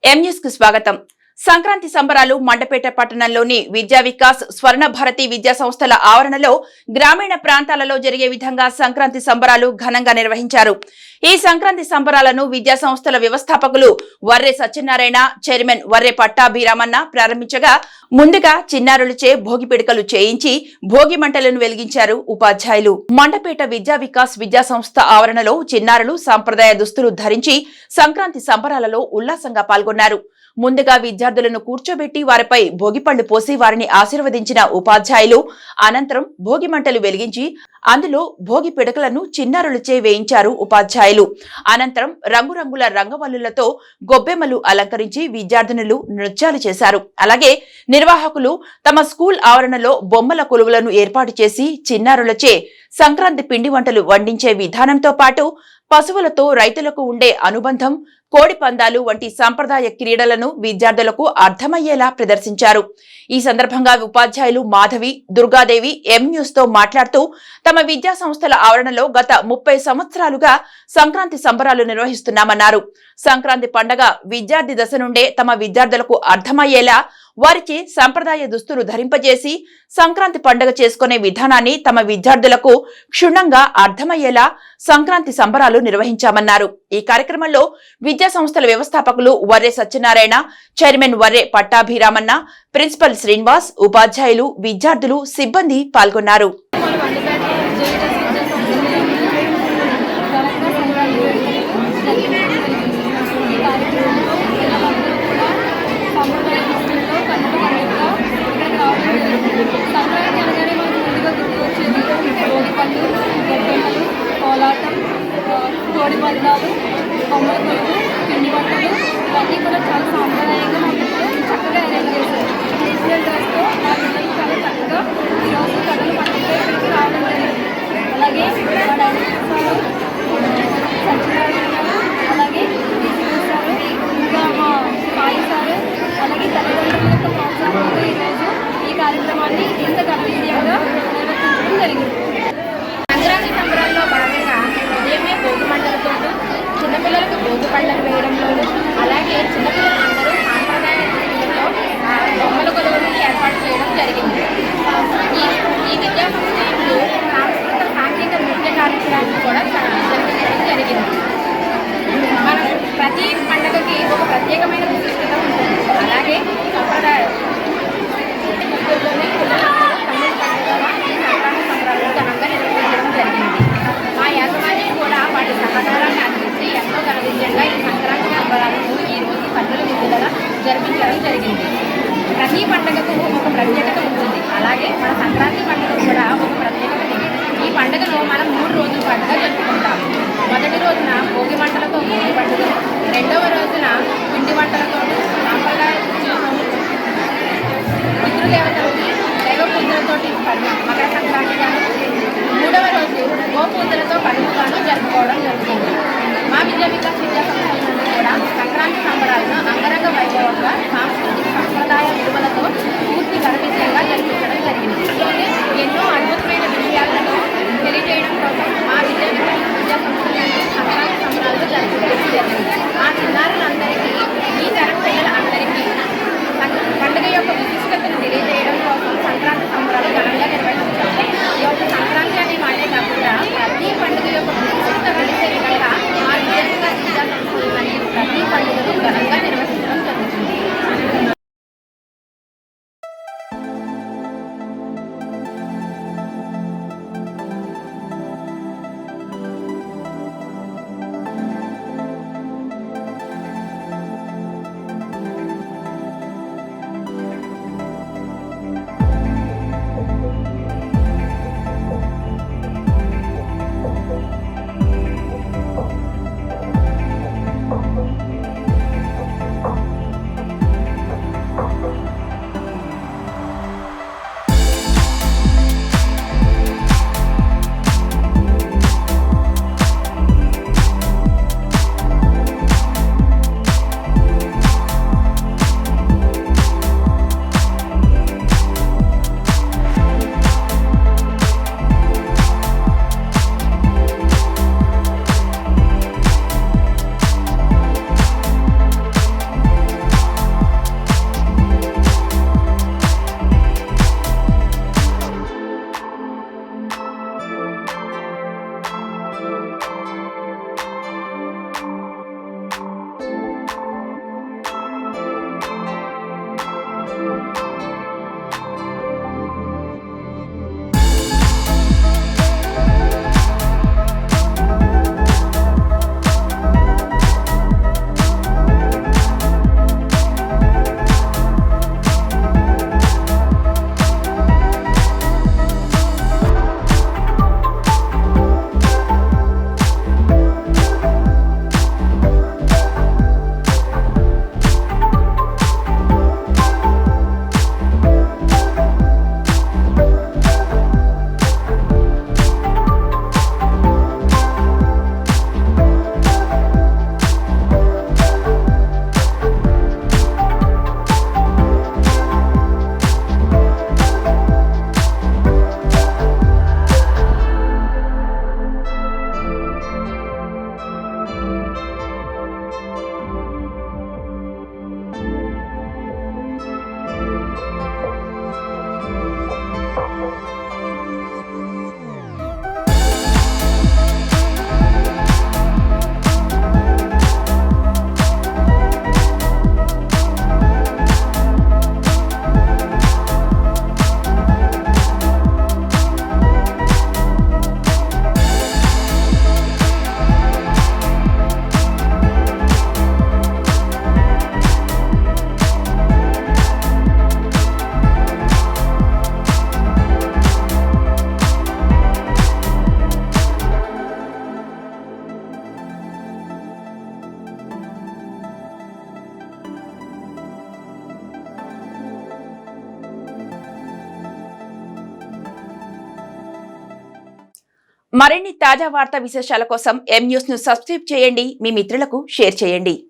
M news కు స్వాగతం. సంక్రాంతి సంబరాలు మండపేట పట్టణంలోని విద్యా వికాస్, స్వర్ణ భారతి విద్యా సంస్థల ఆవరణలో గ్రామీణ ప్రాంతాలలో జరిగే విధంగా సంక్రాంతి సంబరాలు ఘనంగా నిర్వహించారు. ఈ సంక్రాంతి సంబరాలను విద్యా సంస్థల వ్యవస్థాపకులు వర్రె సత్యనారాయణ, చైర్మన్ వర్రె పట్టాభిరామన్న ప్రారంభించగా ముందుగా చిన్నారులచే భోగి పిడకలు చేయించి భోగి మంటలను వెలిగించారు ఉపాధ్యాయులు. మండపేట విద్యా వికాస్ విద్యా సంస్థ ఆవరణలో చిన్నారులు సాంప్రదాయ దుస్తులు ధరించి సంక్రాంతి సంబరాలలో ఉల్లాసంగా పాల్గొన్నారు. ముందుగా విద్యార్థులను కూర్చోబెట్టి వారిపై భోగిపళ్లు పోసి వారిని ఆశీర్వదించిన ఉపాధ్యాయులు అనంతరం భోగి మంటలు వెలిగించి అందులో భోగి పిడకలను చిన్నారులచే వేయించారు ఉపాధ్యాయులు. అనంతరం రంగురంగుల రంగవల్లులతో గొబ్బెమ్మలు అలంకరించి విద్యార్థినులు నృత్యాలు చేశారు. అలాగే నిర్వాహకులు తమ స్కూల్ ఆవరణలో బొమ్మల కొలువులను ఏర్పాటు చేసి చిన్నారులచే సంక్రాంతి పిండి వంటలు వండించే విధానంతో పాటు పశువులతో రైతులకు ఉండే అనుబంధం, కోడి పందాలు వంటి సంప్రదాయ క్రీడలను విద్యార్థులకు అర్థమయ్యేలా ప్రదర్శించారు. ఈ సందర్భంగా ఉపాధ్యాయులు మాధవి, దుర్గాదేవి ఎం న్యూస్ తో మాట్లాడుతూ తమ విద్యా సంస్థల ఆవరణలో గత 30 సంవత్సరాలుగా సంక్రాంతి సంబరాలు నిర్వహిస్తున్నామన్నారు. సంక్రాంతి పండగ విద్యార్థి దశ నుండే తమ విద్యార్థులకు అర్థమయ్యేలా వారికి సంప్రదాయ దుస్తులు ధరింపజేసి సంక్రాంతి పండుగ చేసుకునే విధానాన్ని తమ విద్యార్థులకు క్షుణ్ణంగా అర్థమయ్యేలా సంక్రాంతి సంబరాలు నిర్వహించామన్నారు. ఈ కార్యక్రమంలో విద్యా సంస్థల వ్యవస్థాపకులు వర్రె సత్యనారాయణ, చైర్మన్ వర్రె పట్టాభిరామన్న, ప్రిన్సిపల్ శ్రీనివాస్, ఉపాధ్యాయులు, విద్యార్థులు, సిబ్బంది పాల్గొన్నారు. కోలాటం, కోడి పందాలు, బొమ్మల కొలువు, పిండి వంటలు ఇవన్నీ కూడా చాలా సాంప్రదాయంగా మా పిల్లలు చక్కగా అరేంజ్ చేశారు. డిజిటల్ డ్రెస్తో మా పిల్లలు చాలా చక్కగా ఈరోజు కథలు పట్టుకుంటే ఇక్కడికి రావడం జరిగింది. అలాగే మా డైరెక్టర్ సారు, సత్యనారాయణ గారు, అలాగే సారు, ఇంకా మా సాయి సారు, అలాగే తల్లిదండ్రుల యొక్క ప్రోత్సాహంతో ఈరోజు ఈ కార్యక్రమాన్ని ఇంత ఘనవిజయంగా నిర్వర్తించడం జరిగింది. సంక్రాంతి సంబరాల్లో భాగంగా ఉదయమే భోగి మంటలతో చిన్నపిల్లలకు భోగి పళ్ళను వేయడంలోనూ, అలాగే చిన్నపిల్లలందరూ సాంప్రదాయ రీతిలో బొమ్మల కొలువులను ఏర్పాటు చేయడం జరిగింది. ఈ విద్యా సంస్థలు సాంస్కృతిక సాంఘిక నృత్య కార్యక్రమాలను కూడా జరిపించడం జరిగింది. మనం ప్రతి పండుగకి ఒక ప్రత్యేకమైన విశిష్టత ఉంటుంది. అలాగే సంప్రదాయ మా యాజమాన్యం కూడా వాటి సహకారాన్ని అందించి ఎంతో ఘనవిజయంగా ఈ సంక్రాంతి సంబరాలను ఈ రోజు పన్నుల విధులుగా జరిపించడం జరిగింది. ప్రతి పండుగకు ఒక ప్రత్యేకత ఉంటుంది. అలాగే మన సంక్రాంతి పండుగ కూడా ఒక ప్రత్యేకత ఉంది. ఈ పండుగను మనం 3 రోజుల పాటుగా జరుపుకుంటాము. మొదటి రోజున భోగి మంటలతో భోగి పండుగ, రెండవ రోజున పిండి వంటలతో సాంప్రదాయ పితృదేవతలకి దైవ పూజలతోటి మకర సంక్రాంతి గాను, మూడవ రోజు గోపూజలతో కనుమగాను జరుపుకోవడం జరుగుతుంది. మా విద్యా వికాస్ విద్యా సంస్థల నుండి కూడా సంక్రాంతి సంబరాలను అంగరంగ వైభవంగా సాంస్కృతిక సంప్రదాయ విలువలతో పూర్తి ఘనవిజయంగా జరిపించడం జరిగింది. ఎన్నో అద్భుతమైన విషయాలను తెలియజేయడం కోసం మా విద్యా వికాస్ విద్యా సంస్థల నుండి సంక్రాంతి సంబరాలను జరుపుకోవడం జరిగింది. ఆ చిన్నారులందరికీ, ఈ తరం పిల్లలందరికీ పండుగ యొక్క విశిష్టతను తెలియజేయడం కోసం సంక్రాంతి సంబరాలు ఘనంగా నిర్వహించాము. ఈ యొక్క సంక్రాంతి అనే మాటే కాకుండా మరిన్ని తాజా వార్తా విశేషాల కోసం ఎం న్యూస్ ను సబ్స్క్రైబ్ చేయండి, మీ మిత్రులకు షేర్ చేయండి.